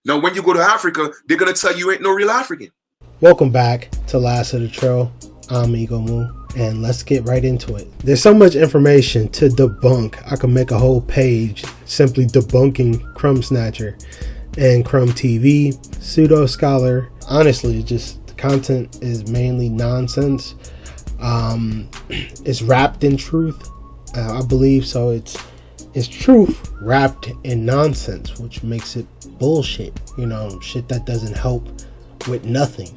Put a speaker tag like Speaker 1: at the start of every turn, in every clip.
Speaker 1: Now, when you go to Africa, they're going to tell you ain't no real African.
Speaker 2: Welcome back to Last of the Trail. I'm Eagle Moon, and let's get right into it. There's so much information to debunk. I could make a whole page simply debunking Crumb Snatcher and Crumb TV, Pseudo Scholar. Honestly, just the content is mainly nonsense. It's wrapped in truth. I believe so. It's truth wrapped in nonsense, which makes it bullshit. You know, shit that doesn't help with nothing.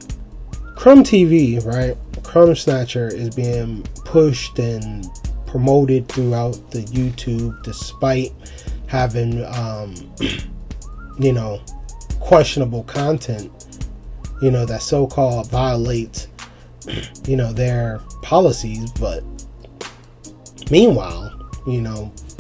Speaker 2: Crumb TV, right? Crumb Snatcher is being pushed and promoted throughout the YouTube despite having, questionable content, that so-called violates, their policies. But meanwhile,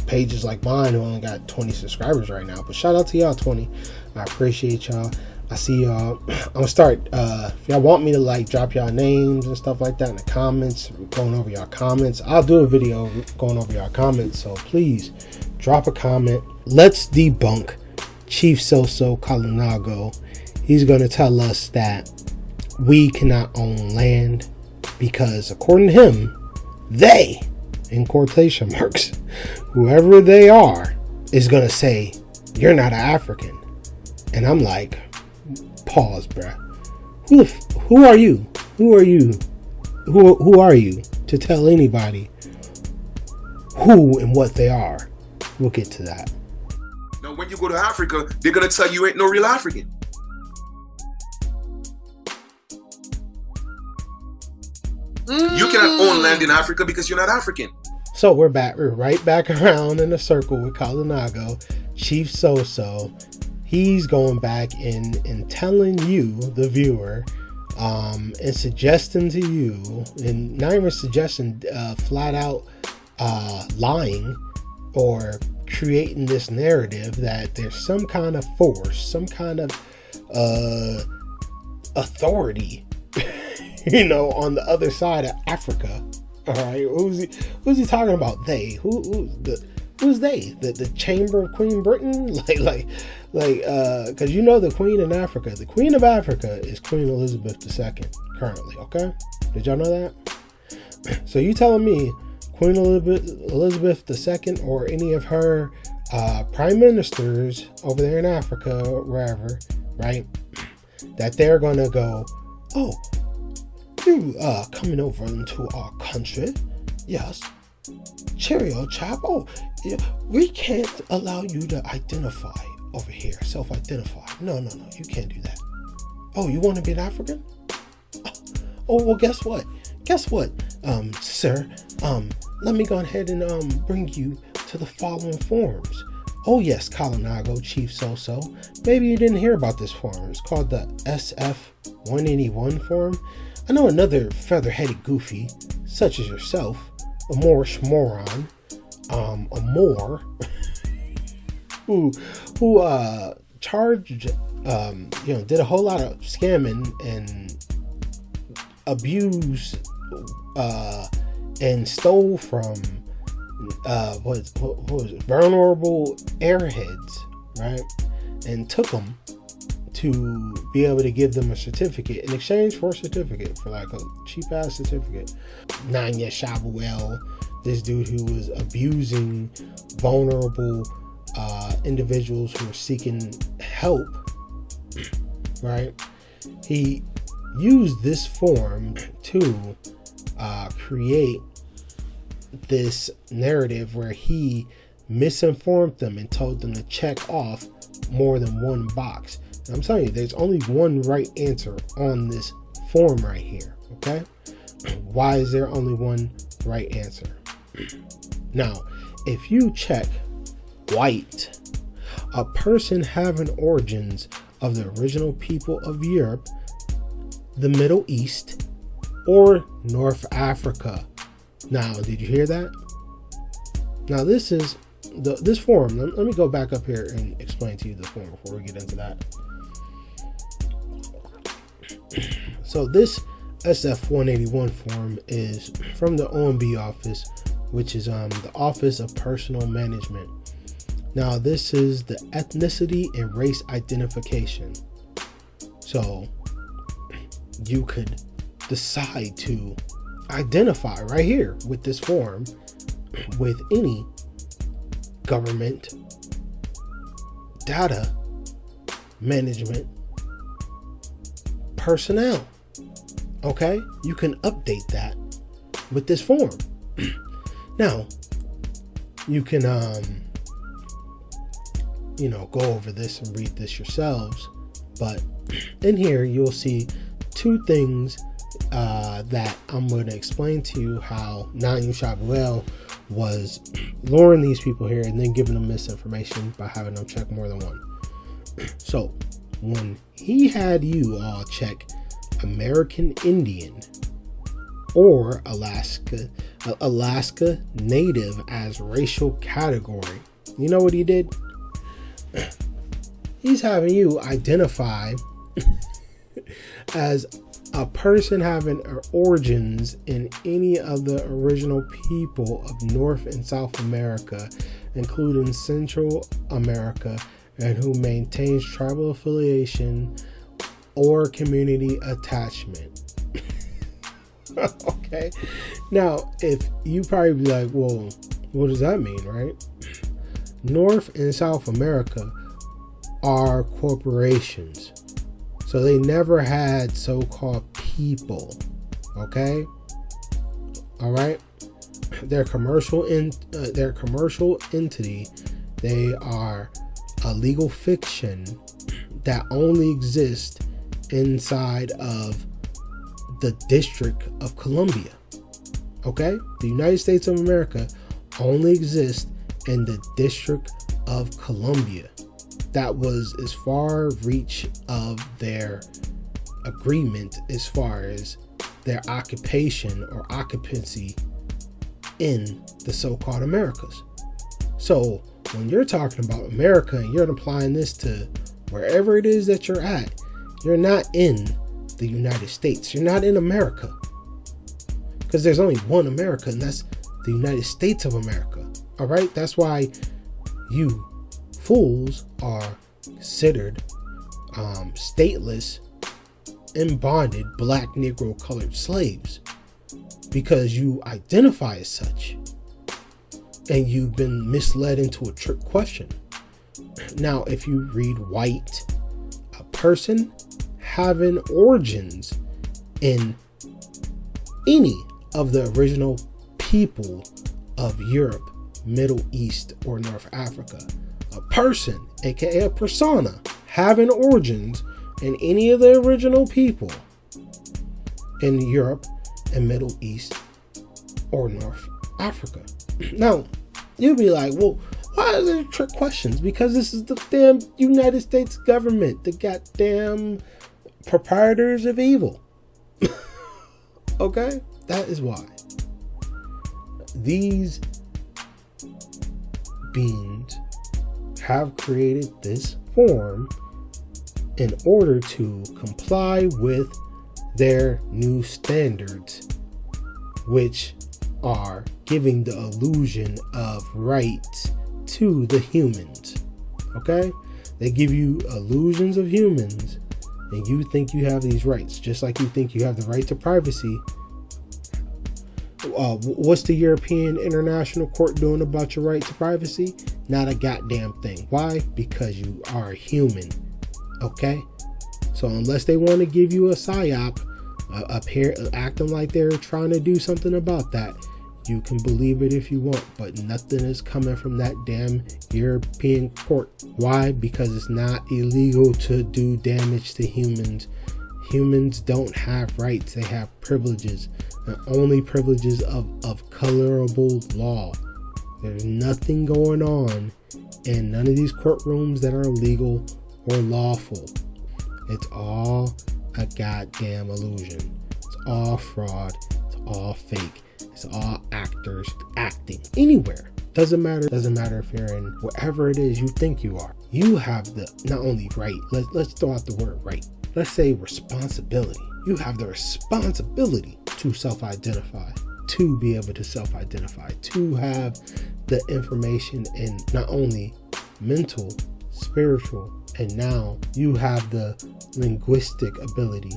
Speaker 2: pages like mine who only got 20 subscribers right now, but shout out to y'all 20. I appreciate y'all. I see y'all. I'm gonna start, if y'all want me to drop y'all names and stuff like that in the comments, going over y'all comments, I'll do a video going over y'all comments. So please drop a comment. Let's debunk Chief So-So Kalinago. He's gonna tell us that we cannot own land because according to him, they, in quotation marks, whoever they are, is gonna say you're not an African. And I'm like, pause, bruh. Who are you? Who are you to tell anybody who and what they are? We'll get to that.
Speaker 1: Now, when you go to Africa, they're gonna tell you ain't no real African. You cannot own land in Africa because you're not African.
Speaker 2: So we're right back around in a circle with Kalinago, Chief So-So. He's going back and telling you, the viewer, and suggesting to you, and not even suggesting, flat out lying or creating this narrative that there's some kind of force, some kind of authority, on the other side of Africa. All right, who's he talking about? They? Who's they? The Chamber of Queen Britain? Because the Queen in Africa, the Queen of Africa is Queen Elizabeth II currently. Okay, did y'all know that? So you telling me Queen Elizabeth II or any of her prime ministers over there in Africa, or wherever, right? That they're gonna go, oh, you coming over into our country? Yes. Cheerio, chap. Oh, yeah, we can't allow you to identify over here, self-identify. No, you can't do that. Oh, you want to be an African? Oh, well, guess what, sir? Let me go ahead and bring you to the following forms. Oh yes, Kalinago, Chief So-So. Maybe you didn't hear about this form. It's called the SF-181 form. I know another feather-headed goofy, such as yourself, a Moorish moron, a Moor, who charged, did a whole lot of scamming and abuse, and stole from, what was it, vulnerable airheads, right? And took them to be able to give them a certificate in exchange for a certificate, for a cheap ass certificate. Nanya Shabuel, this dude who was abusing vulnerable individuals who were seeking help, right? He used this form to create this narrative where he misinformed them and told them to check off more than one box. I'm telling you, there's only one right answer on this form right here, okay? Why is there only one right answer? Now, if you check white, a person having origins of the original people of Europe, the Middle East, or North Africa. Now, did you hear that? Now, this is this form. Let me go back up here and explain to you the form before we get into that. So this SF-181 form is from the OMB office, which is the Office of Personal Management. Now, this is the ethnicity and race identification. So you could decide to identify right here with this form with any government data management personnel. Okay, you can update that with this form. Now you can go over this and read this yourselves, but in here you'll see two things that I'm going to explain to you how Nanu Shabuel was luring these people here and then giving them misinformation by having them check more than one. So when he had you all check American Indian or Alaska Native as racial category, you know what he did? He's having you identify as a person having origins in any of the original people of North and South America, including Central America, and who maintains tribal affiliation or community attachment. Okay. Now, if you probably be like, well, what does that mean, right? North and South America are corporations. So they never had so-called people. Okay? All right? They're commercial entity. They are a legal fiction that only exists inside of the District of Columbia. Okay? The United States of America only exists in the District of Columbia. That was as far reach of their agreement as far as their occupation or occupancy in the so-called Americas. So when you're talking about America and you're applying this to wherever it is that you're at, you're not in the United States. You're not in America. Because there's only one America, and that's the United States of America. All right? That's why you fools are considered stateless and bonded black, Negro, colored slaves, because you identify as such and you've been misled into a trick question. Now, if you read white, a person having origins in any of the original people of Europe, Middle East, or North Africa, a person, aka a persona, having origins in any of the original people in Europe and Middle East or North Africa. Now, you'll be like, well, why are there trick questions? Because this is the damn United States government, the goddamn proprietors of evil. Okay? That is why. These beings have created this form in order to comply with their new standards, which are giving the illusion of rights to the humans. Okay? They give you illusions of humans and you think you have these rights, just like you think you have the right to privacy. What's the European International Court doing about your right to privacy? Not a goddamn thing. Why? Because you are human. Okay? So unless they want to give you a psyop up here acting like they're trying to do something about that, you can believe it if you want, but nothing is coming from that damn European court. Why? Because it's not illegal to do damage to humans. Humans don't have rights. They have privileges, and only privileges of colorable law. There's nothing going on in none of these courtrooms that are legal or lawful. It's all a goddamn illusion. It's all fraud. It's all fake. It's all actors acting anywhere. Doesn't matter if you're in wherever it is you think you are. You have the not only right, let's throw out the word right. Let's say responsibility. You have the responsibility to self-identify, to be able to self-identify, to have the information in not only mental, spiritual, and now you have the linguistic ability.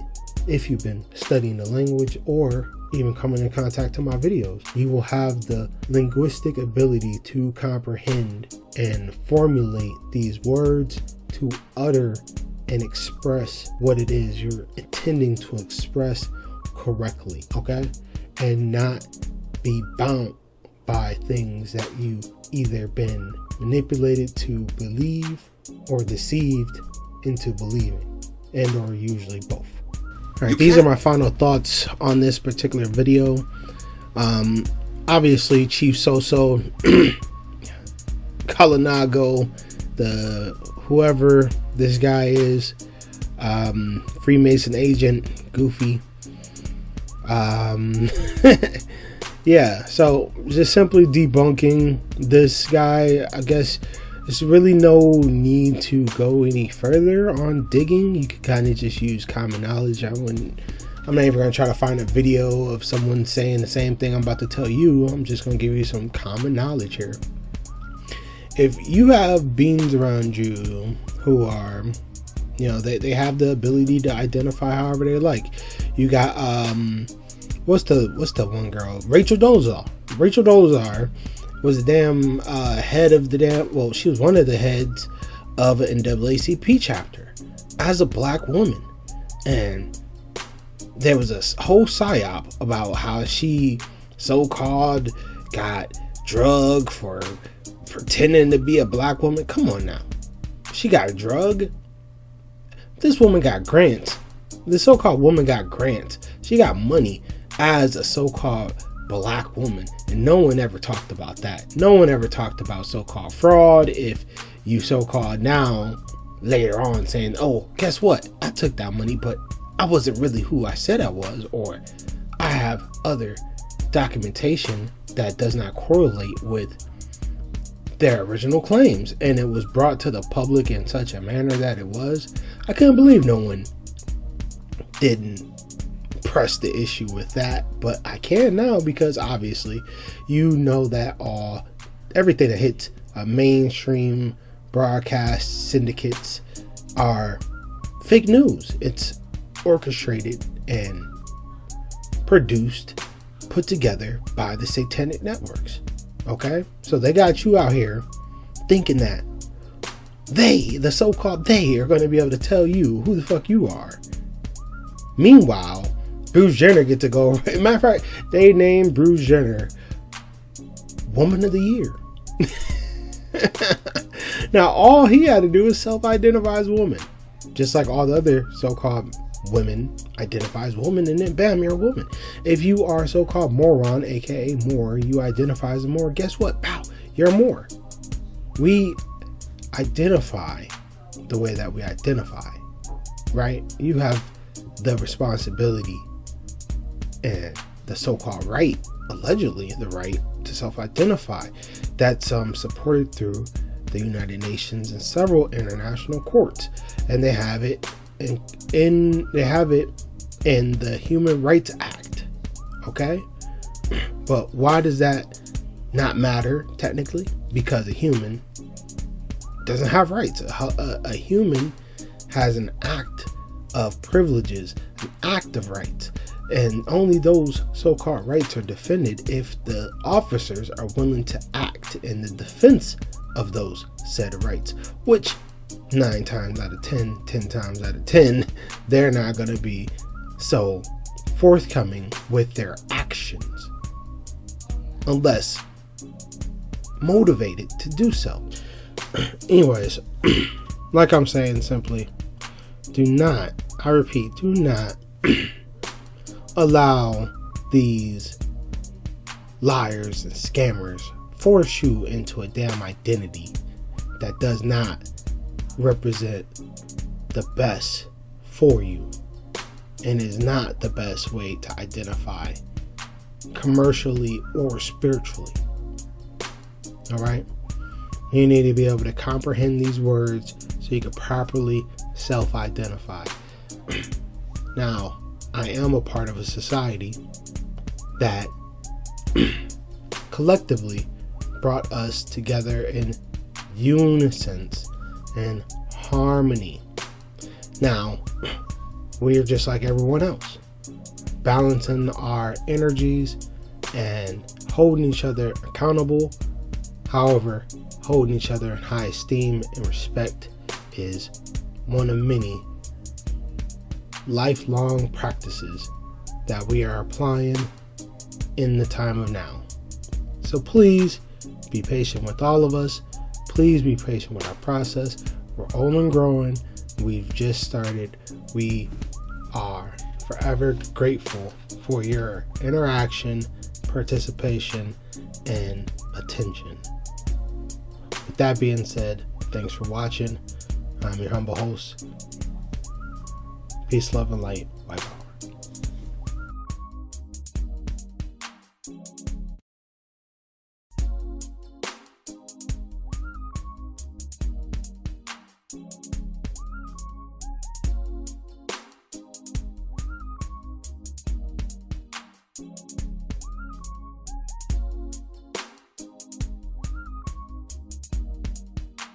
Speaker 2: If you've been studying the language or even coming in contact to my videos, you will have the linguistic ability to comprehend and formulate these words to utter and express what it is you're intending to express correctly, okay? And not be bound by things that you either been manipulated to believe or deceived into believing, and or usually both. All right, these are my final thoughts on this particular video. Obviously, Chief Soso, Kalinago, whoever this guy is, Freemason agent, Goofy. Yeah, so just simply debunking this guy. I guess there's really no need to go any further on digging. You could kind of just use common knowledge. I'm not even going to try to find a video of someone saying the same thing I'm about to tell you. I'm just going to give you some common knowledge here. If you have beings around you who are, you know, they have the ability to identify however they like. You got, what's the one girl? Rachel Dolezal. Rachel Dolezal was the damn head of the damn, well, she was one of the heads of an NAACP chapter as a black woman. And there was a whole psyop about how she so-called got drugged for pretending to be a black woman. Come on now. She got drugged? This woman got grants. The so-called woman got grants. She got money as a so-called black woman, and no one ever talked about that. No one ever talked about so-called fraud. If you so-called now later on saying, oh, guess what, I took that money, but I wasn't really who I said I was, or I have other documentation that does not correlate with their original claims, and it was brought to the public in such a manner that it was, I couldn't believe no one didn't press the issue with that. But I can now, because obviously you know that everything that hits mainstream broadcast syndicates are fake news. It's orchestrated and produced, put together by the satanic networks. Okay, so they got you out here thinking that the so-called they are going to be able to tell you who the fuck you are. Meanwhile, Bruce Jenner get to go. Matter of fact, they named Bruce Jenner Woman of the Year. Now, all he had to do is self-identify as a woman, just like all the other so-called women identify as woman, and then bam, you're a woman. If you are a so-called moron, aka Moor, you identify as a Moor, guess what? Pow, you're a Moor. We identify the way that we identify, right? You have the responsibility and the so-called right, allegedly the right to self-identify, that's supported through the United Nations and several international courts, and they have it in the Human Rights Act. Okay, but why does that not matter technically? Because a human doesn't have rights. A human has an act of privileges, an act of rights, and only those so-called rights are defended if the officers are willing to act in the defense of those said rights, which 9 times out of 10, 10 times out of 10, they're not going to be so forthcoming with their actions unless motivated to do so. Anyways, like I'm saying, simply do not, I repeat, do not allow these liars and scammers force you into a damn identity that does not represent the best for you and is not the best way to identify commercially or spiritually. All right, you need to be able to comprehend these words so you can properly self-identify. Now, I am a part of a society that collectively brought us together in unison and harmony. Now, we're just like everyone else, balancing our energies and holding each other accountable. However, holding each other in high esteem and respect is one of many lifelong practices that we are applying in the time of now. So please be patient with all of us. Please be patient with our process. We're old and growing. We've just started. We are forever grateful for your interaction, participation, and attention. With that being said, thanks for watching. I'm your humble host. Peace, love, and light.